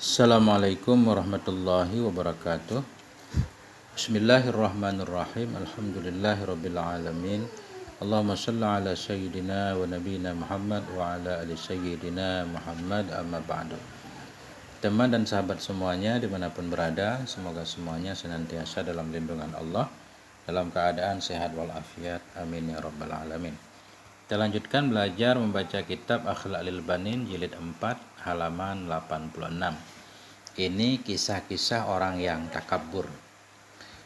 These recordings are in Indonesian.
Assalamualaikum warahmatullahi wabarakatuh. Bismillahirrahmanirrahim. Alhamdulillahirabbil alamin. Allahumma shalli ala sayyidina wa nabiyina Muhammad wa ala ali sayyidina Muhammad amma ba'du. Teman dan sahabat semuanya dimanapun berada, semoga semuanya senantiasa dalam lindungan Allah, dalam keadaan sehat walafiat. Amin ya rabbal alamin. Kita lanjutkan belajar membaca kitab Akhlaqul Banin jilid 4 halaman 86. Ini kisah-kisah orang yang takabur.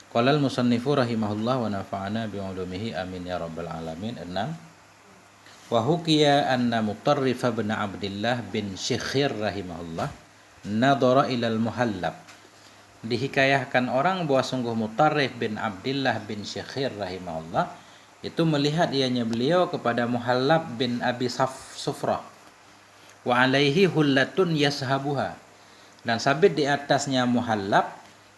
Qala al-musannifu rahimahullah wa nafa'ana bi'ulumihi amin ya rabbal alamin. 6. Wa hukiya anna Mutarrif bin Abdillah bin Syekhir rahimahullah nadhara ilal muhallab. Dihikayahkan orang bahwa sungguh Mutarrif bin Abdillah bin Syekhir rahimahullah itu melihat ianya beliau kepada Muhallab bin Abi Sufrah. Wa alaihi hullatun yashabuha. Dan sabit di atasnya Muhallab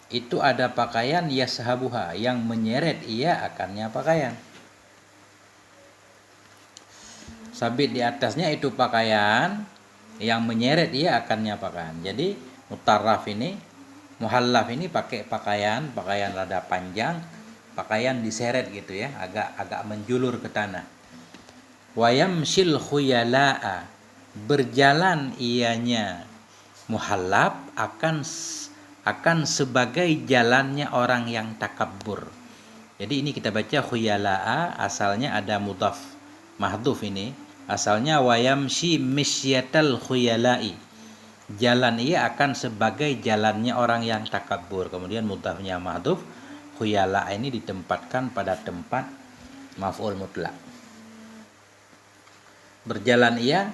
itu ada pakaian yashabuha yang menyeret ia akannya pakaian. Sabit di atasnya itu pakaian yang menyeret ia akannya pakaian. Jadi Muhallab ini pakai pakaian rada panjang, pakaian diseret gitu ya, agak menjulur ke tanah. Wayamshil khuyala'a, berjalan ianya Muhallab akan sebagai jalannya orang yang takabur. Jadi ini kita baca khuyala'a, asalnya ada mudhaf mahdhuf ini. Asalnya wayamshi misyatal khuyala'i, jalan ia akan sebagai jalannya orang yang takabur. Kemudian mudhafnya mahdhuf, khuyala ini ditempatkan pada tempat maf'ul mutlak. Berjalan ia,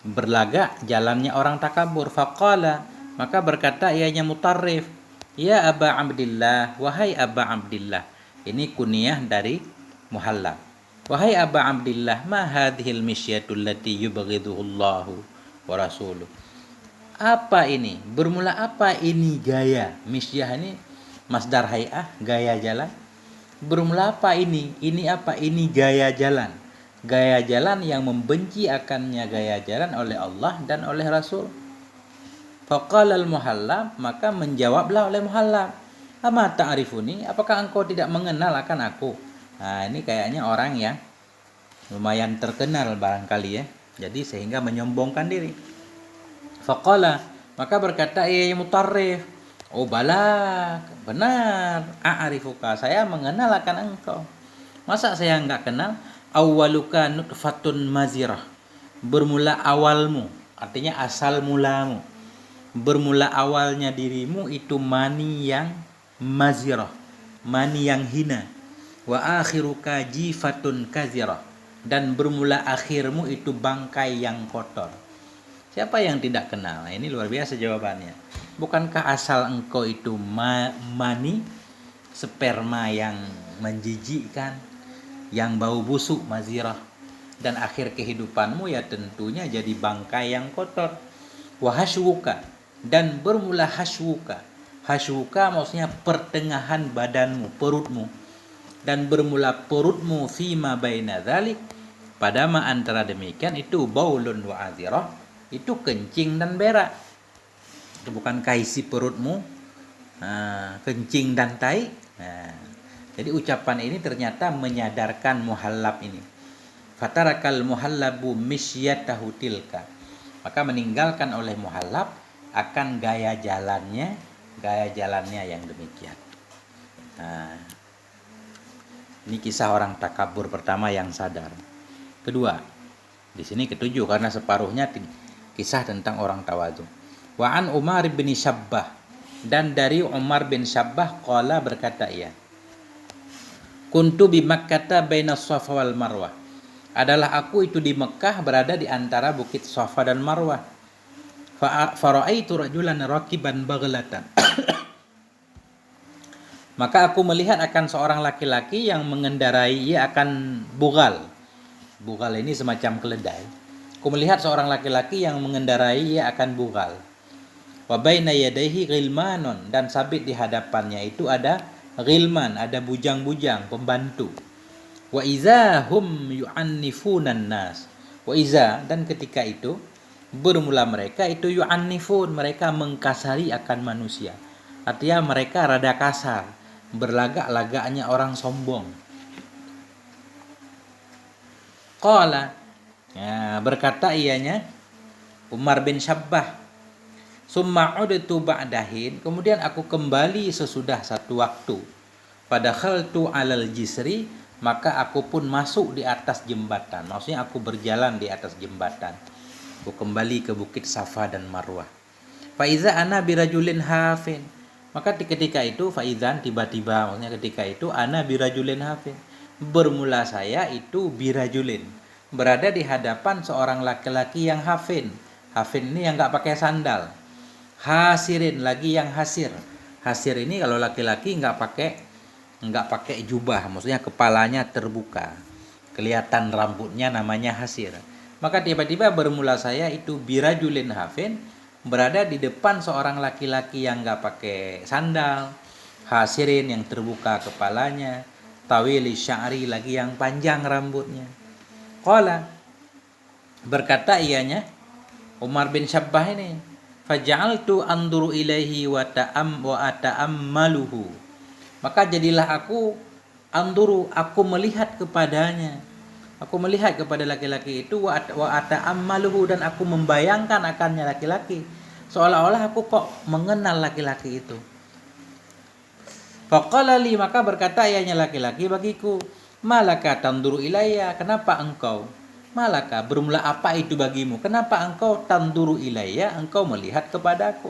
berlagak jalannya orang takabur. Faqala, maka berkata ianya Mutarrif, ya Aba Abdillah, wahai Aba Abdillah. Ini kunyah dari Muhallab. Wahai Aba Abdillah, ma hadhil misyatul lati yubghiduhullahu wa rasuluh. Apa ini? Bermula apa ini gaya? Misyah ini masdar hay'ah, gaya jalan. Bermula apa ini? Ini apa? Ini gaya jalan. Gaya jalan yang membenci akannya gaya jalan oleh Allah dan oleh Rasul. Faqala al-Muhallab, maka menjawablah oleh Muhallab, ama ta'rifuni, apakah engkau tidak mengenal akan aku? Nah, ini kayaknya orang yang lumayan terkenal barangkali ya. Jadi sehingga menyombongkan diri. Faqala, maka berkata ia Mutarrif, oh bala, benar, a'rifuka, saya mengenal akan engkau. Masa saya enggak kenal? Awwaluka nutfatun mazirah, bermula awalmu, artinya asal mulamu. Bermula awalnya dirimu itu mani yang mazirah, mani yang hina. Wa akhiruka jifatun kazirah, dan bermula akhirmu itu bangkai yang kotor. Siapa yang tidak kenal? Nah, ini luar biasa jawabannya. Bukankah asal engkau itu mani, sperma yang menjijikkan, yang bau busuk, mazirah, dan akhir kehidupanmu ya tentunya jadi bangkai yang kotor. Wa hashwuka, dan bermula hashwuka. Hashwuka maksudnya pertengahan badanmu, perutmu. Dan bermula perutmu fima baina dzalik, pada ma antara demikian itu baulun wa azirah, itu kencing dan berak. Itu bukankah isi perutmu kencing dan tai? Jadi ucapan ini ternyata menyadarkan Muhallab ini. Fatarakal Muhallabu misyatahu tilka, maka meninggalkan oleh Muhallab akan gaya jalannya yang demikian. Ini kisah orang takabur pertama yang sadar. Kedua, di sini ketujuh karena separuhnya kisah tentang orang tawadhu. Wa an Umar bin Syabbah, dan dari Umar bin Syabbah qala, berkata ia, kuntu bi Makkah baina Shafa wal Marwah, adalah aku itu di Mekah berada di antara bukit Shafa dan Marwah. Fa ra'aitu rajulan raqiban baghlatan, maka aku melihat akan seorang laki-laki yang mengendarai ia akan bugal. Bugal ini semacam keledai. Aku melihat seorang laki-laki yang mengendarai ia akan bugal. Wa baina yadayhi ghilmanun, dan sabit di hadapannya itu ada ghilman, ada bujang-bujang pembantu. Wa iza hum yu'annifunan nas, wa iza, dan ketika itu Bermula mereka itu yu'annifun, mereka mengkasari akan manusia. Artinya mereka rada kasar, berlagak-lagaknya orang sombong. Qala, ya, berkata ianya Umar bin Syabbah, summa udtu ba'dahin, kemudian aku kembali sesudah satu waktu. Pada khaltu alal jisri, maka aku pun masuk di atas jembatan. Maksudnya aku berjalan di atas jembatan. Aku kembali ke Bukit Safa dan Marwah. Faiza ana birajulin hafin. Maka ketika itu faizan tiba-tiba, maksudnya ketika itu ana birajulin hafin. Bermula saya itu birajulin, berada di hadapan seorang laki-laki yang hafin. Hafin ini yang nggak pakai sandal. Hasirin lagi yang hasir. Hasir ini kalau laki-laki nggak pakai jubah, maksudnya kepalanya terbuka, kelihatan rambutnya, namanya hasir. Maka tiba-tiba bermula saya itu birajulin hafin, berada di depan seorang laki-laki yang nggak pakai sandal, hasirin yang terbuka kepalanya, tawili sya'ri lagi yang panjang rambutnya. Qala, berkata ianya Umar bin Syabbah ini, faja'altu anduru ilaihi wa ata'ammaluhu. Maka jadilah aku anduru, aku melihat kepadanya. Aku melihat kepada laki-laki itu wa ata'ammaluhu, dan aku membayangkan akannya laki-laki, seolah-olah aku kok mengenal laki-laki itu. Faqala li, maka berkata ianya laki-laki bagiku, malaka tanduru ilayya, kenapa engkau? Malaka, bermula apa itu bagimu? Kenapa engkau tanduru ilayya, engkau melihat kepadaku?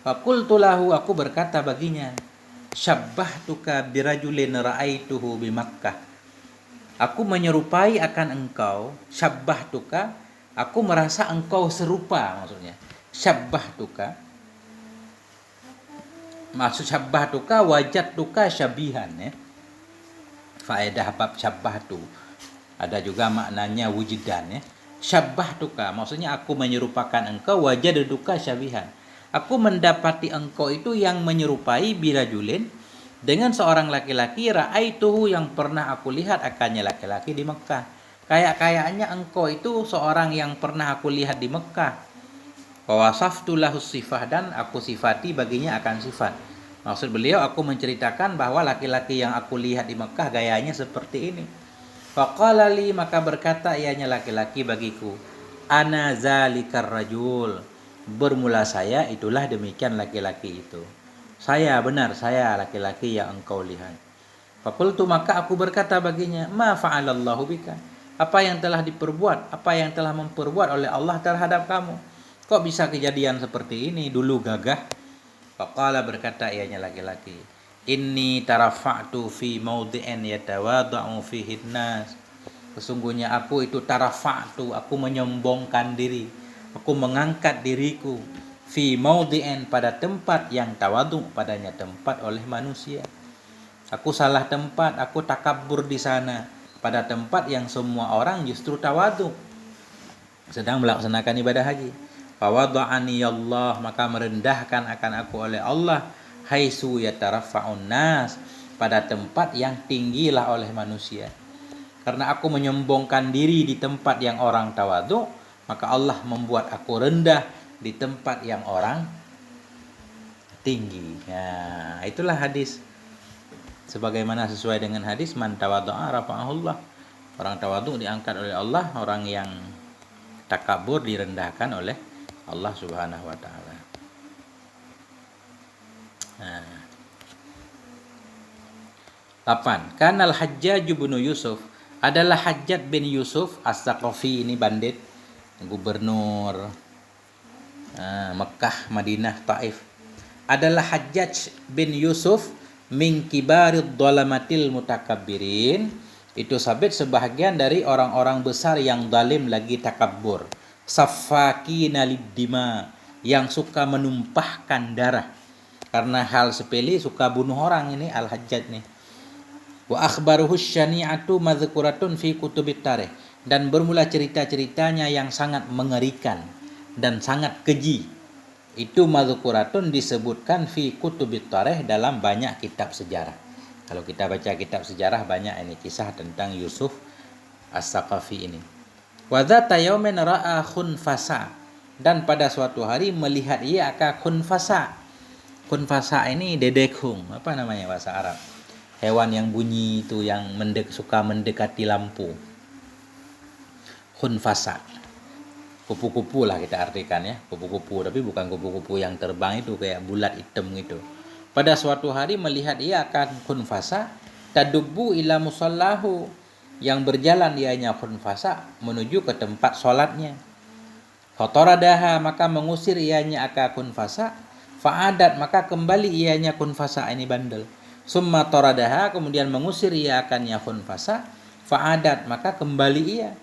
Faqultu lahu, aku berkata baginya, syabbahtuka birajulin ra'aituhu bi Makkah. Aku menyerupai akan engkau, syabbahtuka, aku merasa engkau serupa, maksudnya. Syabbahtuka, maksud syabbahtuka wajadtuka syabihan, ya. Faedah bab syabbahtu. Ada juga maknanya wujudan, ya. Syabbahtuka, maksudnya aku menyerupakan engkau, wajadtuka syabihan. Aku mendapati engkau itu yang menyerupai birajulin, dengan seorang laki-laki ra'aituhu, yang pernah aku lihat akannya laki-laki di Mekah. Kayaknya engkau itu seorang yang pernah aku lihat di Mekah. Wa wasaftu lahu sifah, dan aku sifati baginya akan sifat. Maksud beliau, aku menceritakan bahwa laki-laki yang aku lihat di Mekah gayanya seperti ini. Faqala li, maka berkata ianya laki-laki bagiku, ana zalikar rajul. Bermula saya itulah demikian laki-laki itu. Saya, benar saya laki-laki yang engkau lihat. Fakultu, maka aku berkata baginya, ma fa'alallahu bika. Apa yang telah diperbuat, apa yang telah memperbuat oleh Allah terhadap kamu? Kok bisa kejadian seperti ini? Dulu gagah. Faqala, berkata ianya laki-laki, inni tarafa'tu fi mawdi'in yatawada'u fihi nas. Sesungguhnya aku itu tarafa'tu, aku menyombongkan diri, aku mengangkat diriku, fi mawdi'in, pada tempat yang tawadu, padanya tempat oleh manusia. Aku salah tempat, aku takabur di sana, pada tempat yang semua orang justru tawadu, sedang melaksanakan ibadah haji. Fawada'ani Allah, maka merendahkan akan aku oleh Allah, haitsu yatarafa'un nas, pada tempat yang tinggilah oleh manusia. Karena aku menyombongkan diri di tempat yang orang tawadu, maka Allah membuat aku rendah di tempat yang orang tinggi. Nah, itulah hadis. Sebagaimana sesuai dengan hadis, man tawaddu'a rafa'ahullah. Orang tawadhu diangkat oleh Allah, orang yang takabur direndahkan oleh Allah Subhanahu wa taala. Nah. 8. Kanal Hajjaj bin Yusuf, adalah Hajjaj bin Yusuf As-Saqafi, ini bandit, gubernur Mekah, Madinah, Taif. Adalah Hajjaj bin Yusuf min kibarid dhalamatil mutakabbirin, itu sabit sebahagian dari orang-orang besar yang zalim lagi takabbur. Saffakina lid-dima, yang suka menumpahkan darah. Karena hal sepele suka bunuh orang ini Al-Hajjaj nih. Wa akhbaruhu syani'atu madhkuratun fi kutubit tarikh, dan bermula cerita-ceritanya yang sangat mengerikan dan sangat keji. Itu madhkuratun disebutkan fi kutubit tarikh, dalam banyak kitab sejarah. Kalau kita baca kitab sejarah banyak ini kisah tentang Yusuf As-Saqafi ini. Wa dzata yaumin ra'a khunfasa, Dan pada suatu hari melihat ia akan khunfasa. Khunfasa ini dedekhung, apa namanya bahasa Arab? Hewan yang bunyi itu, yang suka mendekati lampu. Khunfasa. Kupu-kupu lah kita artikan ya, kupu-kupu, tapi bukan kupu-kupu yang terbang itu kayak bulat hitam gitu. Pada suatu hari melihat ia akan khunfasa, tadubbu ila musallahu, yang berjalan ianya khunfasa menuju ke tempat sholatnya. Fataradaha, maka mengusir ianya akan khunfasa, fa'adat, maka kembali ianya khunfasa, ini bandel. Summa taradaha, kemudian mengusir ia akannya khunfasa, fa'adat, maka kembali ia.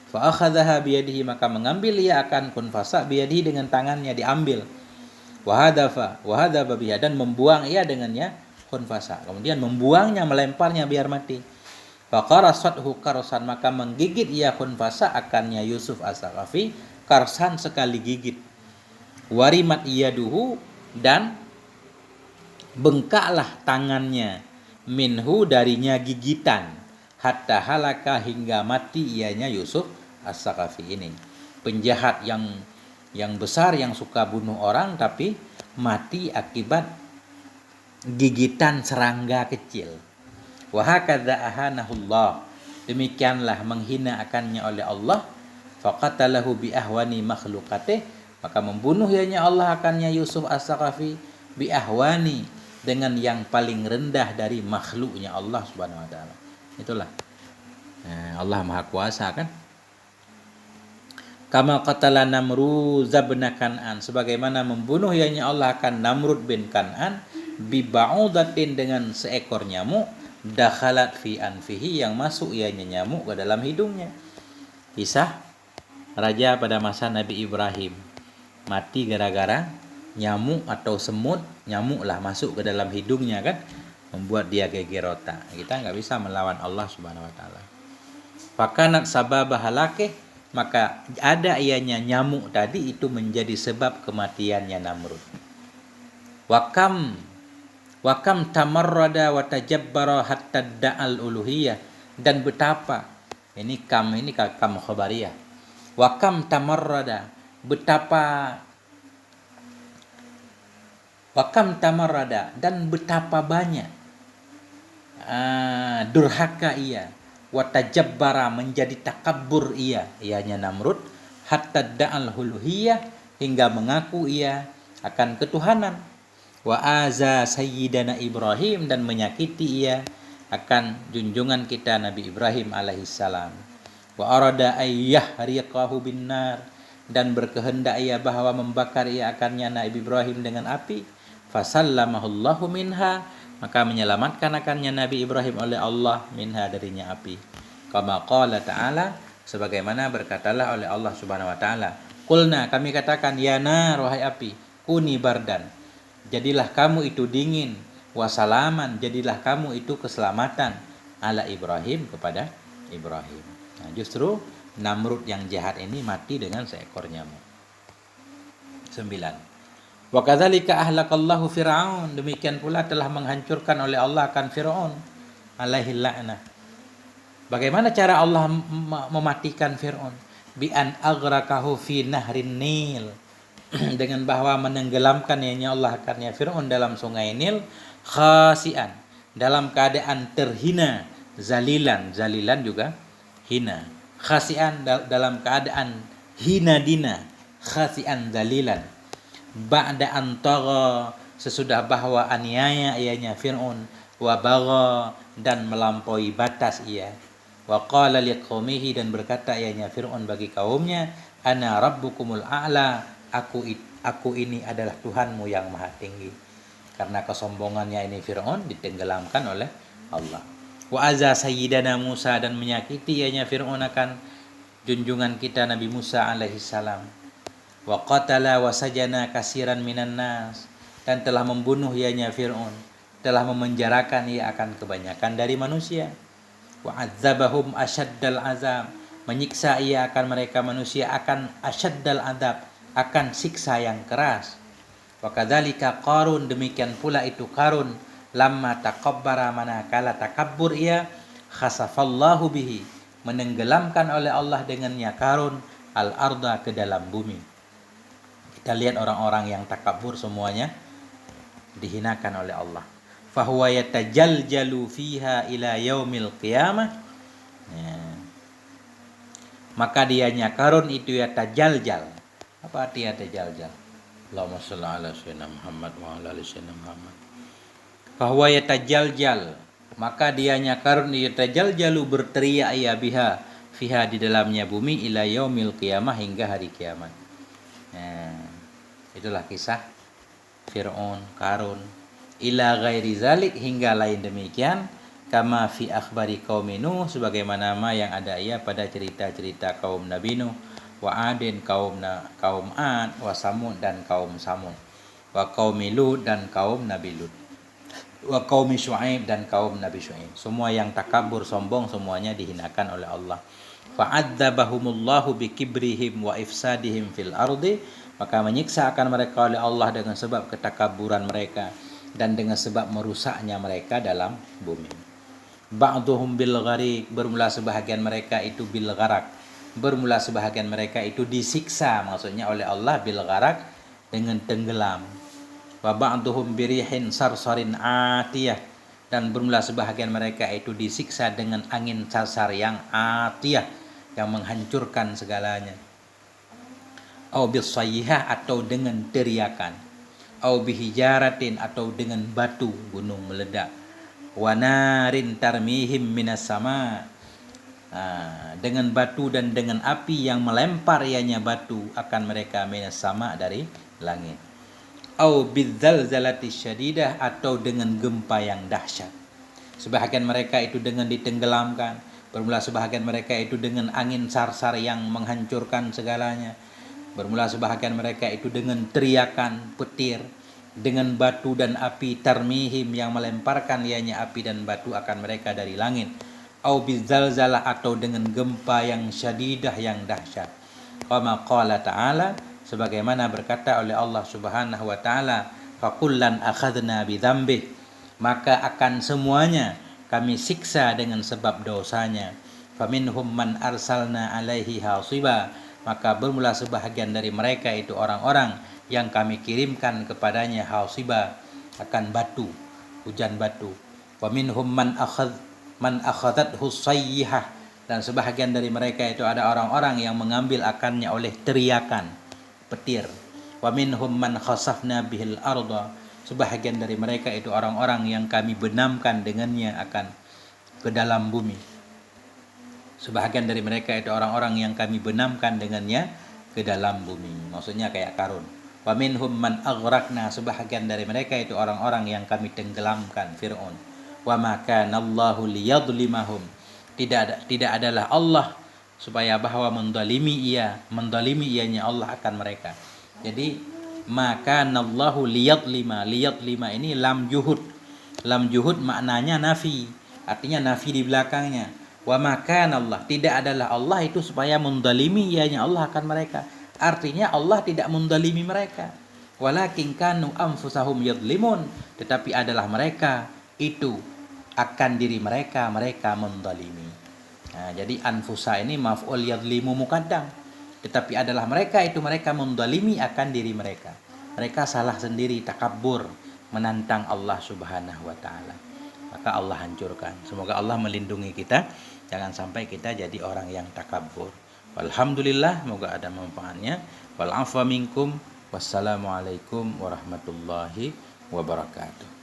Fa akhadhaha biyadihi, maka mengambil ia akan khunfasa biyadihi, dengan tangannya diambil. Wa hadhafa biha, dan membuang ia dengannya khunfasa, kemudian membuangnya, melemparnya biar mati. Fa qarasathu qarsan, maka menggigit ia khunfasa akannya Yusuf as-Saqafi, qarsan, sekali gigit. Warimat yaduhu, dan bengkaklah tangannya, minhu, darinya gigitan, hatta halaka, hingga mati ianya Yusuf as-Saqafi ini. Penjahat yang besar, yang suka bunuh orang, tapi mati akibat gigitan serangga kecil. Wa hakadza ahanahullah, demikianlah menghina akannya oleh Allah. Faqatalahu bi ahwani makhluqatih, maka membunuh ianya Allah akannya Yusuf as-Saqafi bi ahwani, dengan yang paling rendah dari makhluknya Allah Subhanahu wa taala. Itulah Allah Maha Kuasa kan. Kama qatala Namrud bin Kan'an, sebagaimana membunuh ianya Allah akan Namrud bin Kan'an, bi ba'udatin, dengan seekor nyamuk, dakhalat fi anfihi, yang masuk ianya nyamuk ke dalam hidungnya. Kisah raja pada masa Nabi Ibrahim, mati gara-gara nyamuk atau semut, nyamuklah masuk ke dalam hidungnya kan, membuat dia geger otak. Kita nggak bisa melawan Allah Subhanahu wa taala. Fakanat sababa halakeh, maka ada ianya nyamuk tadi itu menjadi sebab kematiannya Namrud. Wakam tamarrada wa tajabbara hatta da'al uluhiyah, dan betapa ini kam khabariyah. Wakam tamarrada, dan betapa banyak durhaka ia, watajabbara, menjadi takabbur ianya Namrud, hatta da'al uluhiyah, hingga mengaku ia akan ketuhanan. Wa aza sayyidana Ibrahim, dan menyakiti ia akan junjungan kita Nabi Ibrahim alaihissalam. Wa arada ayyahriqahu binnar, dan berkehendak ia bahwa membakar ia akannya Nabi Ibrahim dengan api. Fasallamahullahu minha, maka menyelamatkan akannya Nabi Ibrahim oleh Allah, minha, darinya api. Kama qala ta'ala, sebagaimana berkatalah oleh Allah Subhanahu wa taala, qulna, kami katakan, ya nar, wahai api, kuni bardan, jadilah kamu itu dingin, wasalaman, jadilah kamu itu keselamatan, ala Ibrahim, kepada Ibrahim. Nah, justru Namrud yang jahat ini mati dengan seekor nyamuk. 9. Wa kadzalika ahlakallahu Fir'aun, demikian pula telah menghancurkan oleh Allah akan Fir'aun alaihi la'nah. Bagaimana cara Allah mematikan Fir'aun? Bi an aghraqahu fi nahrin Nil, dengan bahwa menenggelamkan ianya Allah akannya Fir'aun dalam sungai Nil, khasian, dalam keadaan terhina, zalilan juga hina, khasian, dalam keadaan hina dina, khasian zalilan, ba'da antara, sesudah bahwa aniaya ianya Fir'aun, wa bagha, dan melampaui batas ia, wa qala liqaumihi, dan berkata ianya Fir'aun bagi kaumnya, ana rabbukumul a'la, aku ini adalah Tuhanmu yang maha tinggi. Karena kesombongannya ini Fir'aun ditenggelamkan oleh Allah. Wa azza sayyidana Musa, dan menyakiti ianya Fir'aun akan junjungan kita Nabi Musa alaihissalam. Wa qatala wa sajana kasiran minan nas, dan telah membunuh ianya Fir'aun, telah memenjarakan ia akan kebanyakan dari manusia. Wa adzabahum asyaddal azab, menyiksa ia akan mereka manusia akan asyaddal adab, akan siksa yang keras. Wa kadzalika Qarun, demikian pula itu Qarun, lamma takabbara, manakala takabbur ia, khasafallahu bihi, menenggelamkan oleh Allah dengannya Qarun al-arda, ke dalam bumi. Kita lihat orang-orang yang takabur semuanya dihinakan oleh Allah. Fahuwa yatajaljalu fiha ila yaumil qiyamah. Ya. Maka dianya karun itu yatajaljal. Apa arti yatajaljal? Allahumma shalli ala sayyidina Muhammad wa ala ali sayyidina Muhammad. Fahuwa yatajaljal. Maka dianya karun yatajaljalu berteriak ya biha fiha di dalamnya bumi ila yaumil qiyamah hingga hari kiamat. Nah, itulah kisah Fir'aun, Qarun, ila ghairi zalik hingga lain demikian, kama fi akhbari qaumi Nuh sebagaimana yang ada ia pada cerita-cerita kaum Nabi Nuh, wa Adin kaum Ad, wa Samud dan kaum Samud, wa qaumi Lut dan kaum Nabi Lut, wa qaumi Syuaib dan kaum Nabi Syuaib. Semua yang takabur sombong semuanya dihinakan oleh Allah. Fa'adzabahumullahu bikibrihim wa ifsadihim fil ardi, maka menyiksa akan mereka oleh Allah dengan sebab ketakaburan mereka dan dengan sebab merusaknya mereka dalam bumi. Ba'duhum bil gharik, bermula sebahagian mereka itu bil gharak, bermula sebahagian mereka itu disiksa, maksudnya oleh Allah bil gharak dengan tenggelam. Wa ba'duhum birihin sarsarin atiyah, dan bermula sebahagian mereka itu disiksa dengan angin sarsar yang atiyah, yang menghancurkan segalanya. Au bisayhah, atau dengan teriakan. Au bihijaratin, atau dengan batu gunung meledak. Wa narin tarmihim minas sama, dengan batu dan dengan api yang melempar ianya batu akan mereka minas sama dari langit. Au bidzalzalati syadidah, atau dengan gempa yang dahsyat. Sebahagian mereka itu dengan ditenggelamkan, bermula sebahagian mereka itu dengan angin sarsar yang menghancurkan segalanya, bermula sebahagian mereka itu dengan teriakan petir, dengan batu dan api tarmihim yang melemparkan ianya api dan batu akan mereka dari langit. Au bidzalzalah, atau dengan gempa yang syadidah yang dahsyat. Kama qala ta'ala, sebagaimana berkata oleh Allah Subhanahu wa taala, fakullan akhadna bidzambih, maka akan semuanya kami siksa dengan sebab dosanya. Faminhum man arsalna alaihi hasiba, maka bermula sebahagian dari mereka itu orang-orang yang kami kirimkan kepadanya hasiba, akan batu, hujan batu. Faminhum man akhadathu sayyihah, dan sebahagian dari mereka itu ada orang-orang yang mengambil akannya oleh teriakan petir. Waminhum man khasafna bihil arda, sebahagian dari mereka itu orang-orang yang kami benamkan dengannya akan ke dalam bumi. Sebahagian dari mereka itu orang-orang yang kami benamkan dengannya ke dalam bumi. Maksudnya kayak Qarun. Waminhum man aghraqna, sebahagian dari mereka itu orang-orang yang kami tenggelamkan, Fir'aun. Wa ma kana Allahu liyadhlimahum, tidak adalah Allah supaya bahwa mendalimi ianya Allah akan mereka. Jadi maka nallahu liyadlima ini lam juhud maknanya nafi, artinya nafi di belakangnya. Wa maka Allah, tidak adalah Allah itu supaya mendalimi ianya Allah akan mereka, artinya Allah tidak mendalimi mereka. Walakin kanu anfusahum yadlimun, tetapi adalah mereka itu akan diri mereka mendalimi. Nah, jadi anfusa ini maf'ul yadlimu muqaddam, tetapi adalah mereka mendalimi akan diri mereka. Mereka salah sendiri, takabur, menantang Allah Subhanahu wa taala. Maka Allah hancurkan. Semoga Allah melindungi kita, jangan sampai kita jadi orang yang takabur. Walhamdulillah, semoga ada manfaatnya. Wal afwa minkum. Wassalamualaikum warahmatullahi wabarakatuh.